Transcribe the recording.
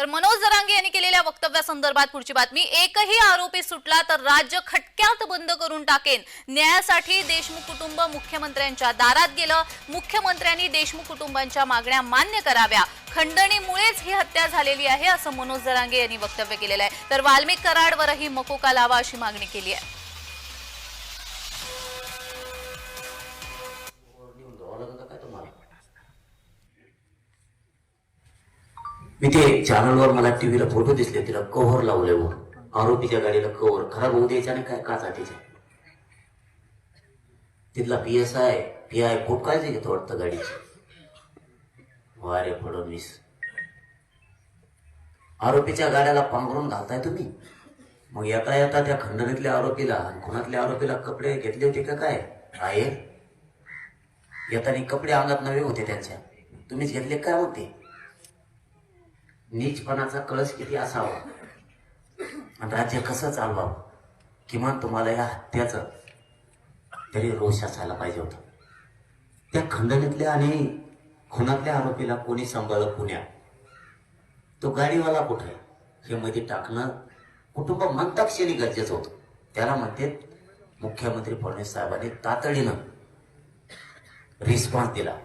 तर मनोज जरांगे यांनी केलेल्या वक्तव्यासंदर्भात पुढची बातमी। एकही आरोपी सुटला तर राज्य खटक्यात बंद करून टाकेन। न्यायासाठी देशमुख कुटुंब मुख्यमंत्र्यांच्या दारात गेलं। मुख्यमंत्र्यांनी देशमुख कुटुंबांच्या मागण्या मान्य कराव्या। खंडणीमुळेच ही हत्या झालेली आहे असं मनोज जरांगे यांनी वक्तव्य केलेलं आहे। तर वाल्मिक कराडवरही मकोका लावा अशी मागणी केली आहे। मी ते चॅनलवर मला टीव्हीला फोटो दिसले, तिला कव्हर लावले वर, आरोपीच्या गाडीला कव्हर खराब होऊ द्यायचा नाही काय काचाटीचा। तिथला पीआय खूप काळजी घेतो वाटतं गाडीची। वारे फडणवीस, आरोपीच्या गाड्याला पांघरून घालताय तुम्ही। मग येता येता त्या खंडणीतल्या आरोपीला आणि खुनातल्या आरोपीला कपडे घेतले होते का काय? आहे येताना कपडे अंगात नवे होते त्यांच्या, तुम्हीच घेतले काय होते? नीचपणाचा कळस किती असावा आणि राज्य कसं चालवावं, किमान तुम्हाला या हत्याचं तरी रोष असायला पाहिजे होता। त्या खंडणीतल्या आणि खुनातल्या आरोपीला कोणी सांभाळलं पुण्यात? तो गाडीवाला कुठे हे मध्ये टाकणं कुटुंब म्हणता क्षणी गरजेचं होतं। त्याला म्हणते मुख्यमंत्री फडणवीस साहेबांनी तातडीनं रिस्पॉन्स दिला।